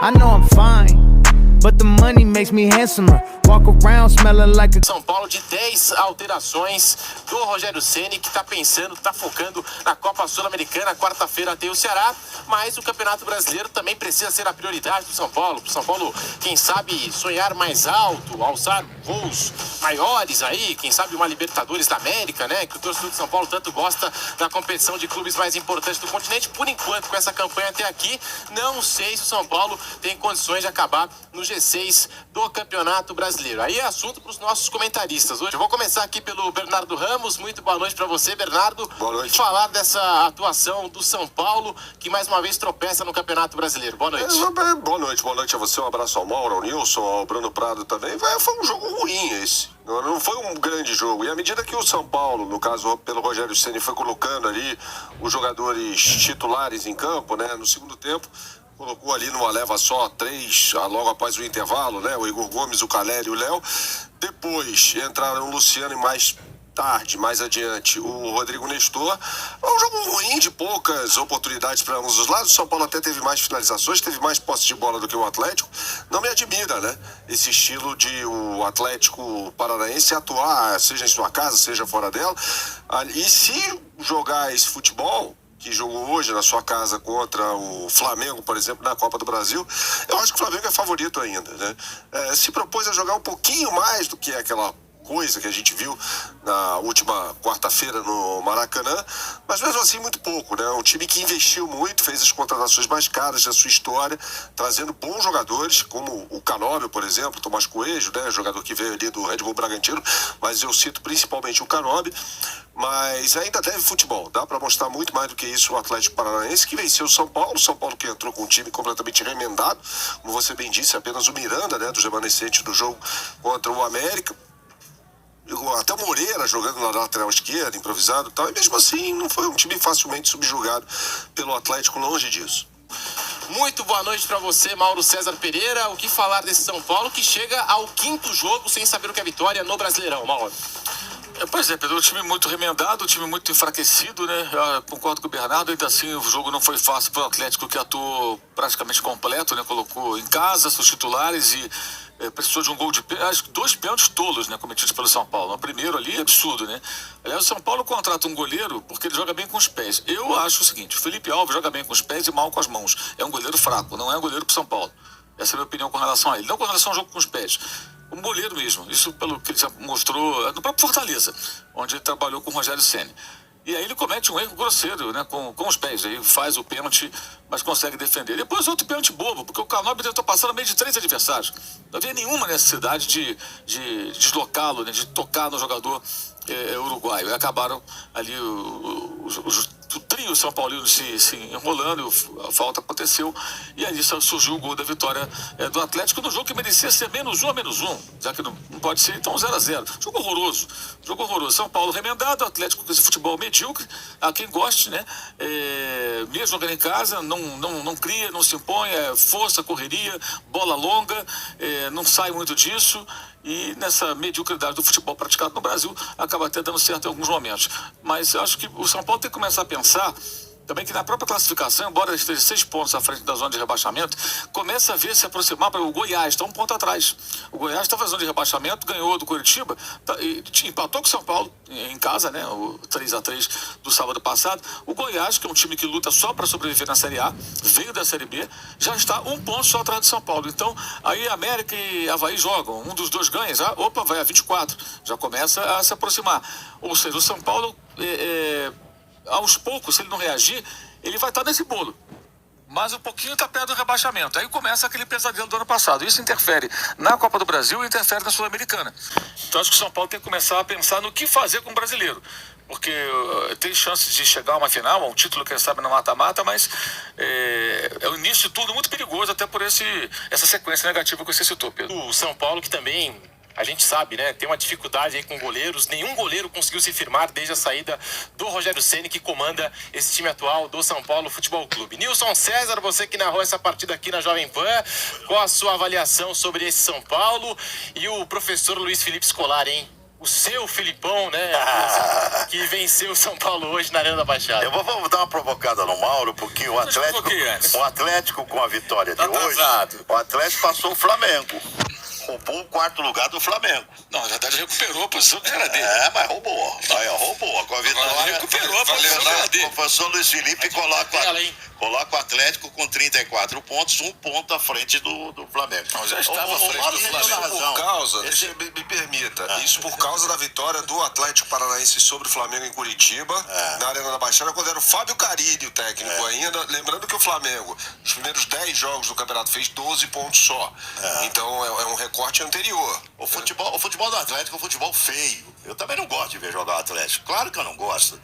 I know I'm fine, but the money makes me handsomer. Walk around smelling like a... São Paulo de 10 alterações do Rogério Ceni, que tá pensando, tá focando na Copa Sul-Americana. Quarta-feira tem o Ceará, mas o Campeonato Brasileiro também precisa ser a prioridade do São Paulo. Pro São Paulo, quem sabe, sonhar mais alto, alçar voos maiores aí, quem sabe uma Libertadores da América, né? Que o torcedor de São Paulo tanto gosta da competição de clubes mais importantes do continente. Por enquanto, com essa campanha até aqui, não sei se o São Paulo tem condições de acabar no G6 do Campeonato Brasileiro. Aí é assunto para os nossos comentaristas. Hoje eu vou começar aqui pelo Bernardo Ramos. Muito boa noite para você, Bernardo. Boa noite. Falar dessa atuação do São Paulo, que mais uma vez tropeça no Campeonato Brasileiro. Boa noite. Boa noite a você. Um abraço ao Mauro, ao Nilson, ao Bruno Prado também. Foi um jogo ruim esse. Não foi um grande jogo. E à medida que o São Paulo, no caso pelo Rogério Ceni, foi colocando ali os jogadores titulares em campo, né, no segundo tempo, colocou ali numa leva só 3, logo após o intervalo, né? O Igor Gomes, o Caleri e o Léo. Depois entraram o Luciano e mais tarde, mais adiante, o Rodrigo Nestor. É um jogo ruim, de poucas oportunidades para ambos os lados. O São Paulo até teve mais finalizações, teve mais posse de bola do que o Atlético. Não me admira, né? Esse estilo de o Atlético Paranaense atuar, seja em sua casa, seja fora dela. E se jogar esse futebol que jogou hoje na sua casa contra o Flamengo, por exemplo, na Copa do Brasil, eu acho que o Flamengo é favorito ainda, né? Se propôs a jogar um pouquinho mais do que aquela coisa que a gente viu na última quarta-feira no Maracanã, mas mesmo assim muito pouco, né? Um time que investiu muito, fez as contratações mais caras da sua história, trazendo bons jogadores, como o Canóbio, por exemplo, Tomás Coelho, né? Jogador que veio ali do Red Bull Bragantino, mas eu cito principalmente o Canóbio. Mas ainda deve futebol, dá para mostrar muito mais do que isso o Atlético Paranaense, que venceu o São Paulo que entrou com um time completamente remendado, como você bem disse, apenas o Miranda, né, dos remanescentes do jogo contra o América. Até o Moreira jogando na lateral esquerda, improvisado e tal, e mesmo assim não foi um time facilmente subjugado pelo Atlético, longe disso. Muito boa noite para você, Mauro César Pereira. O que falar desse São Paulo que chega ao 5º jogo sem saber o que é vitória no Brasileirão, Mauro? Pois é, Pedro, um time muito remendado, um time muito enfraquecido, né? Eu concordo com o Bernardo, ainda assim o jogo não foi fácil para o Atlético, que atuou praticamente completo, né? Colocou em casa seus titulares e precisou de um gol de pênalti, acho que 2 pênaltis tolos, né, cometidos pelo São Paulo. O primeiro ali, absurdo, né? Aliás, o São Paulo contrata um goleiro porque ele joga bem com os pés. Eu acho o seguinte, o Felipe Alves joga bem com os pés e mal com as mãos. É um goleiro fraco, não é um goleiro pro São Paulo. Essa é a minha opinião com relação a ele. Não com relação ao jogo com os pés. Um goleiro mesmo. Isso pelo que ele já mostrou no próprio Fortaleza, onde ele trabalhou com o Rogério Ceni. E aí ele comete um erro grosseiro, né, com os pés. Aí faz o pênalti, mas consegue defender. Depois outro pênalti bobo, porque o Canóbio tentou passar no meio de 3 adversários. Não havia nenhuma necessidade de deslocá-lo, né, de tocar no jogador uruguaio. E acabaram ali o trio São Paulino se enrolando, a falta aconteceu, e ali surgiu o gol da vitória do Atlético no jogo que merecia ser -1, já que não pode ser, então 0-0. Jogo horroroso. São Paulo remendado, Atlético com esse futebol medíocre, a quem goste, né? Mesmo jogando em casa, não cria, não se impõe, força, correria, bola longa, não sai muito disso. E nessa mediocridade do futebol praticado no Brasil, acaba até dando certo em alguns momentos. Mas eu acho que o São Paulo tem que começar a pensar também que na própria classificação, embora ele esteja 6 pontos à frente da zona de rebaixamento, começa a ver se aproximar para o Goiás, está 1 ponto atrás. O Goiás está fazendo zona de rebaixamento, ganhou do Curitiba, empatou com o São Paulo em casa, né? O 3-3 do sábado passado. O Goiás, que é um time que luta só para sobreviver na Série A, veio da Série B, já está 1 ponto só atrás do São Paulo. Então, aí América e Avaí jogam, um dos dois ganha, já, vai a 24, já começa a se aproximar. Ou seja, o São Paulo aos poucos, se ele não reagir, ele vai estar nesse bolo. Mas um pouquinho está perto do rebaixamento. Aí começa aquele pesadelo do ano passado. Isso interfere na Copa do Brasil e interfere na Sul-Americana. Então acho que o São Paulo tem que começar a pensar no que fazer com o brasileiro. Porque tem chance de chegar a uma final, a um título, quem sabe, no mata-mata, mas é o início de tudo muito perigoso, até por essa sequência negativa que você citou, Pedro. O São Paulo, que também, a gente sabe, né, tem uma dificuldade aí com goleiros. Nenhum goleiro conseguiu se firmar desde a saída do Rogério Ceni, que comanda esse time atual do São Paulo Futebol Clube. Nilson César, você que narrou essa partida aqui na Jovem Pan, qual a sua avaliação sobre esse São Paulo? E o professor Luiz Felipe Scolari, hein? o seu Filipão, né? Que venceu o São Paulo hoje na Arena da Baixada. Vamos dar uma provocada no Mauro, porque o Atlético com a vitória de hoje, o Atlético passou o Flamengo. Roubou o quarto lugar do Flamengo. Não, na verdade recuperou a posição que era dele. Mas roubou. Aí, roubou. Com a vitória, recuperou a posição que era dele. O professor Luiz Felipe coloca o Atlético com 34 pontos, 1 ponto à frente do Flamengo. Não, já estava à frente do Flamengo. Por causa, me permita, isso por causa da vitória do Atlético Paranaense sobre o Flamengo em Curitiba, na Arena da Baixada, quando era o Fábio Carilli o técnico ainda. Lembrando que o Flamengo, nos primeiros 10 jogos do campeonato, fez 12 pontos só. Então é um recorte anterior. O futebol do Atlético é um futebol feio. Eu também não gosto de ver jogar o Atlético. Claro que eu não gosto.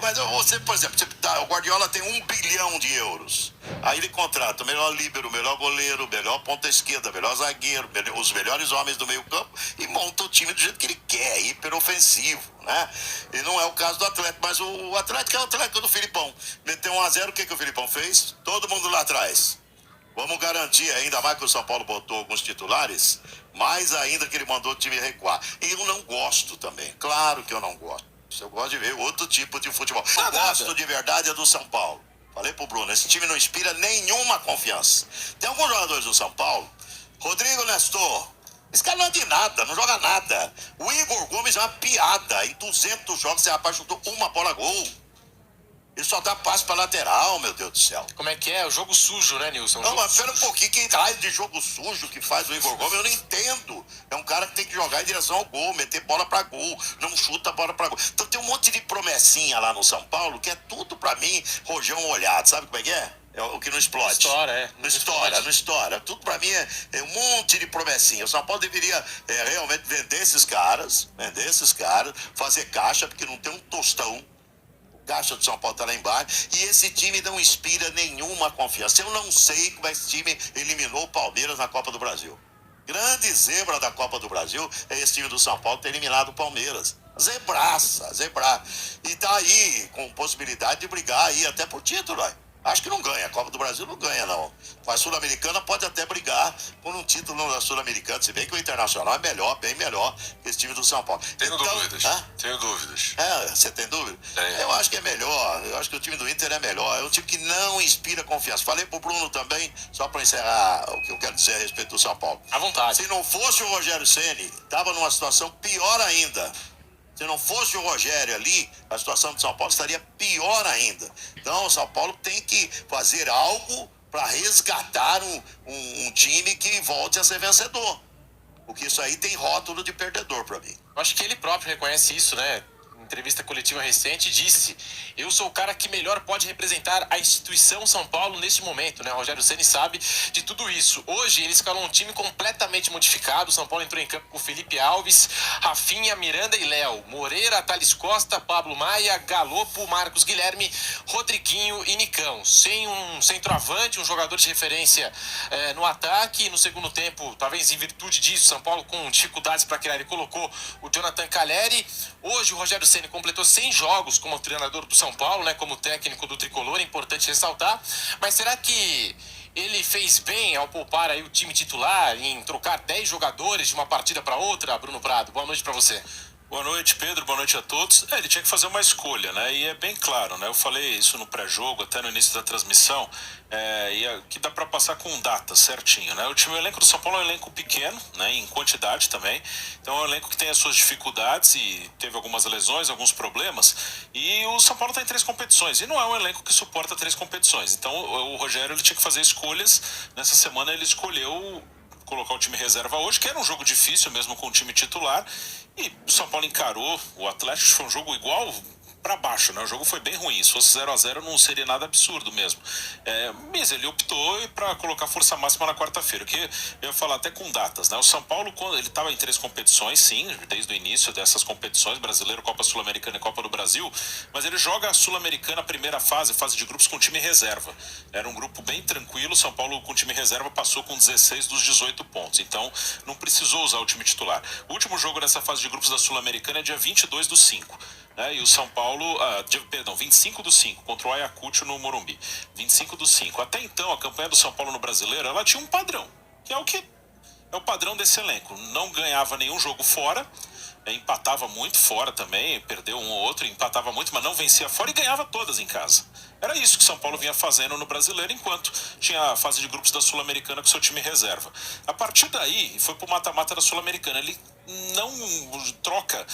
Mas você, por exemplo, o Guardiola tem 1 bilhão de euros. Aí ele contrata o melhor líbero, o melhor goleiro, o melhor ponta esquerda, o melhor zagueiro, os melhores homens do meio campo e monta o time do jeito que ele quer, hiperofensivo, né? E não é o caso do Atlético, mas o Atlético é o Atlético do Filipão. Meteu 1-0, o que o Filipão fez? Todo mundo lá atrás. Vamos garantir, ainda mais que o São Paulo botou alguns titulares, mais ainda que ele mandou o time recuar. E eu não gosto também, claro que eu não gosto. Eu gosto de ver outro tipo de futebol. Eu gosto de verdade é do São Paulo. Falei pro Bruno, esse time não inspira nenhuma confiança. Tem alguns jogadores do São Paulo, Rodrigo Nestor, esse cara não é de nada, não joga nada. O Igor Gomes é uma piada, em 200 jogos esse rapaz chutou uma bola gol. Ele só dá passe pra lateral, meu Deus do céu. Como é que é? O jogo sujo, né, Nilson? Não, mas pera um pouquinho, quem traz de jogo sujo que faz o Igor Gomes, eu não entendo. É um cara que tem que jogar em direção ao gol, meter bola pra gol, não chuta a bola pra gol. Então tem um monte de promessinha lá no São Paulo, que é tudo pra mim, rojão olhado, sabe como é que é? É o que não explode. Não estoura. Tudo pra mim é um monte de promessinha. O São Paulo deveria realmente vender esses caras, fazer caixa, porque não tem um tostão. Caixa do São Paulo tá lá embaixo, e esse time não inspira nenhuma confiança. Eu não sei como esse time eliminou o Palmeiras na Copa do Brasil. Grande zebra da Copa do Brasil é esse time do São Paulo ter eliminado o Palmeiras. Zebraça. E tá aí com possibilidade de brigar aí até por título, aí. Acho que não ganha, a Copa do Brasil não ganha, não. Mas a Sul-Americana pode até brigar por um título da Sul-Americana, se bem que o Internacional é melhor, bem melhor que esse time do São Paulo. Tenho dúvidas. Você tem dúvida? Tenho. Eu acho que é melhor, eu acho que o time do Inter é melhor. É um time que não inspira confiança. Falei pro Bruno também, só para encerrar o que eu quero dizer a respeito do São Paulo. À vontade. Se não fosse o Rogério Ceni, tava numa situação pior ainda. Se não fosse o Rogério ali, a situação do São Paulo estaria pior ainda. Então, o São Paulo tem que fazer algo para resgatar um time que volte a ser vencedor. Porque isso aí tem rótulo de perdedor para mim. Eu acho que ele próprio reconhece isso, né? Em entrevista coletiva recente, disse: eu sou o cara que melhor pode representar a instituição São Paulo neste momento, né? O Rogério Ceni sabe de tudo isso. Hoje ele escalou um time completamente modificado. O São Paulo entrou em campo com Felipe Alves, Rafinha, Miranda e Léo, Moreira, Thales Costa, Pablo Maia, Galopo, Marcos Guilherme, Rodriguinho e Nicão. Sem um centroavante, um jogador de referência no ataque. No segundo tempo, talvez em virtude disso, São Paulo com dificuldades para criar, ele colocou o Jonathan Calleri. Hoje o Rogério Ceni completou 100 jogos como treinador do São Paulo, né, como técnico do Tricolor, é importante ressaltar. Mas será que ele fez bem ao poupar aí o time titular, em trocar 10 jogadores de uma partida para outra? Bruno Prado, boa noite para você. Boa noite, Pedro. Boa noite a todos. Ele tinha que fazer uma escolha, né? E é bem claro, né? Eu falei isso no pré-jogo, até no início da transmissão, que dá para passar com data certinho, né? O elenco do São Paulo é um elenco pequeno, né? Em quantidade também. Então é um elenco que tem as suas dificuldades e teve algumas lesões, alguns problemas. E o São Paulo está em 3 competições. E não é um elenco que suporta 3 competições. Então o Rogério ele tinha que fazer escolhas. Nessa semana ele escolheu colocar o time reserva hoje, que era um jogo difícil mesmo com o time titular, e o São Paulo encarou o Atlético, foi um jogo igual para baixo, né? O jogo foi bem ruim, se fosse 0-0 não seria nada absurdo mesmo, mas ele optou para colocar força máxima na quarta-feira, que eu ia falar até com datas, né? O São Paulo, quando ele estava em 3 competições, sim, desde o início dessas competições, Brasileiro, Copa Sul-Americana e Copa do Brasil, mas ele joga a Sul-Americana, primeira fase de grupos com time reserva. Era um grupo bem tranquilo, São Paulo com time reserva passou com 16 dos 18 pontos, então não precisou usar o time titular. O último jogo nessa fase de grupos da Sul-Americana é dia 22/5. E o São Paulo, 25/5, contra o Ayacucho no Morumbi. 25/5. Até então, a campanha do São Paulo no Brasileiro, ela tinha um padrão, que é o padrão desse elenco. Não ganhava nenhum jogo fora, empatava muito fora também, perdeu um ou outro, empatava muito, mas não vencia fora e ganhava todas em casa. Era isso que São Paulo vinha fazendo no Brasileiro, enquanto tinha a fase de grupos da Sul-Americana com seu time reserva. A partir daí, foi pro mata-mata da Sul-Americana. Ele não troca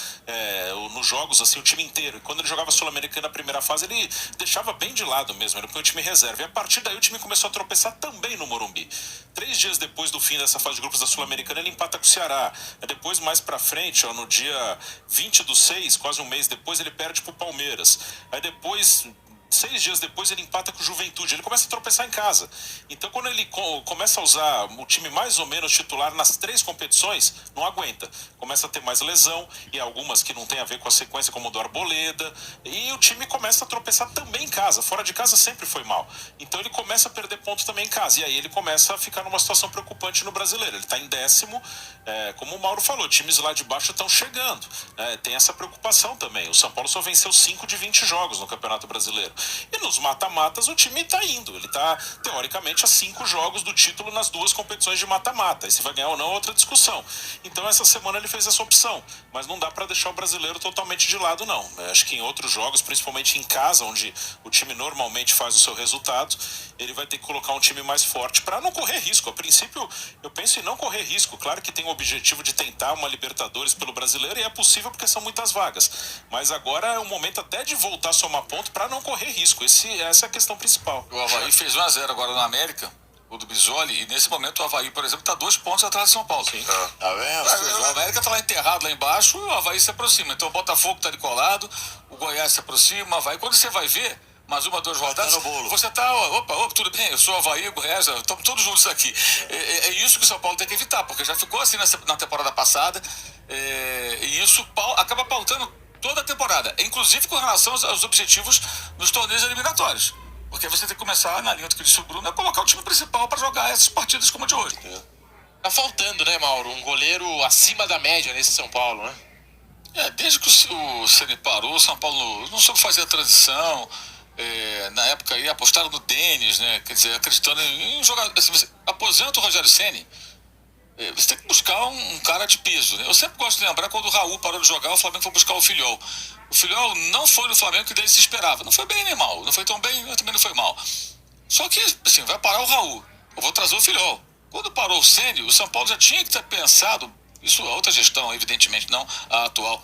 nos jogos assim o time inteiro. E quando ele jogava Sul-Americana na primeira fase, ele deixava bem de lado mesmo, ele põe o time reserva. E a partir daí o time começou a tropeçar também no Morumbi. 3 dias depois do fim dessa fase de grupos da Sul-Americana, ele empata com o Ceará. Depois, mais pra frente, no dia 20/6, quase um mês depois, ele perde pro Palmeiras. Aí depois... 6 dias depois ele empata com o Juventude, ele começa a tropeçar em casa. Então quando ele começa a usar o time mais ou menos titular nas 3 competições, não aguenta. Começa a ter mais lesão, e algumas que não tem a ver com a sequência, como o do Arboleda, e o time começa a tropeçar também em casa. Fora de casa sempre foi mal. Então ele começa a perder pontos também em casa, e aí ele começa a ficar numa situação preocupante no Brasileiro. Ele está em 10º, como o Mauro falou, times lá de baixo estão chegando. Tem essa preocupação também. O São Paulo só venceu 5 de 20 jogos no Campeonato Brasileiro. E nos mata-matas o time tá indo. Ele tá, teoricamente, a 5 jogos do título nas 2 competições de mata-mata. E se vai ganhar ou não é outra discussão. Então essa semana ele fez essa opção. Mas não dá pra deixar o brasileiro totalmente de lado, não. Acho que em outros jogos, principalmente em casa, onde o time normalmente faz o seu resultado, ele vai ter que colocar um time mais forte pra não correr risco. A princípio, eu penso em não correr risco. Claro que tem o objetivo de tentar uma Libertadores pelo brasileiro, e é possível porque são muitas vagas. Mas agora é o momento até de voltar a somar ponto pra não correr risco. Essa é a questão principal. O Avaí fez 1-0 agora no América, o do Bisoli, e nesse momento o Avaí, por exemplo, está 2 pontos atrás de São Paulo. Sim. Tá vendo? O América está lá enterrado lá embaixo, o Avaí se aproxima. Então o Botafogo está ali colado, o Goiás se aproxima, o Avaí. Quando você vai ver, mais 1 ou 2 rodadas, você tá, opa, tudo bem, eu sou o Avaí, o Goiás, estamos todos juntos aqui. É isso que o São Paulo tem que evitar, porque já ficou assim na temporada passada, e isso acaba pautando toda a temporada, inclusive com relação aos objetivos nos torneios eliminatórios. Porque você tem que começar, na linha do que disse o Bruno, a colocar o time principal para jogar essas partidas como a de hoje. Tá faltando, né, Mauro? Um goleiro acima da média nesse São Paulo, né? Desde que o Ceni parou, o São Paulo não soube fazer a transição. Na época aí apostaram no Denis, né? Quer dizer, acreditando em jogar. Assim, você aposenta o Rogério Ceni, você tem que buscar um cara de peso, né? Eu sempre gosto de lembrar quando o Raul parou de jogar, o Flamengo foi buscar o Filhol. O Filhol não foi no Flamengo que dele se esperava. Não foi bem nem mal. Não foi tão bem, mas também não foi mal. Só que, assim, vai parar o Raul. Eu vou trazer o Filhol. Quando parou o Ceni, o São Paulo já tinha que ter pensado, isso é outra gestão, evidentemente não a atual,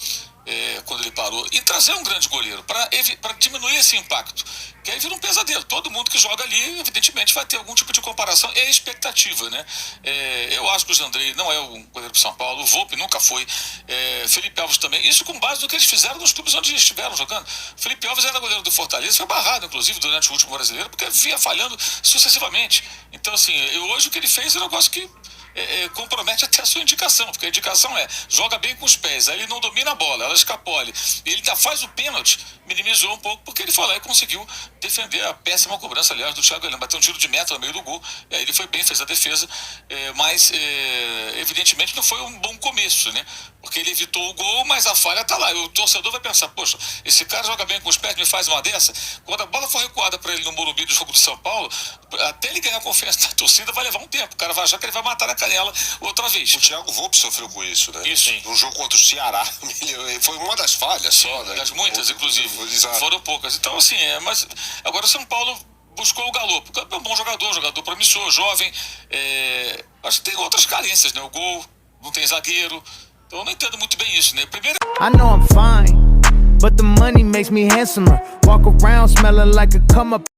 quando ele parou, em trazer um grande goleiro para diminuir esse impacto, que aí vira um pesadelo. Todo mundo que joga ali, evidentemente, vai ter algum tipo de comparação e expectativa, né? Eu acho que o Jandrei não é um goleiro para São Paulo, o Volpi nunca foi, Felipe Alves também, isso com base no que eles fizeram nos clubes onde estiveram jogando. Felipe Alves era goleiro do Fortaleza, foi barrado, inclusive, durante o último brasileiro, porque vinha falhando sucessivamente. Então, assim, hoje o que ele fez é um negócio que compromete até a sua indicação, porque a indicação joga bem com os pés, aí ele não domina a bola, ela escapole, ele ainda faz o pênalti, minimizou um pouco, porque ele foi lá e conseguiu defender a péssima cobrança, aliás, do Thiago Heleno, bateu um tiro de meta no meio do gol, aí ele foi bem, fez a defesa, mas evidentemente não foi um bom começo, né? Porque ele evitou o gol, mas a falha tá lá, e o torcedor vai pensar, poxa, esse cara joga bem com os pés, me faz uma dessa. Quando a bola for recuada para ele no Morumbi do jogo do São Paulo, até ele ganhar a confiança da torcida vai levar um tempo, o cara vai achar que ele vai matar na canela outra vez. O Thiago Volpi sofreu com isso, né? Isso. No jogo contra o Ceará, foi uma das falhas só, né? Das muitas, inclusive, Exato. foram poucas. Então, assim, mas agora o São Paulo buscou o Galo, porque é um bom jogador promissor, jovem, mas tem outras carências, né? O gol, não tem zagueiro, então eu não entendo muito bem isso, né? Primeiro... I know I'm fine, but the money makes me handsomer. Walk around smelling like a come up.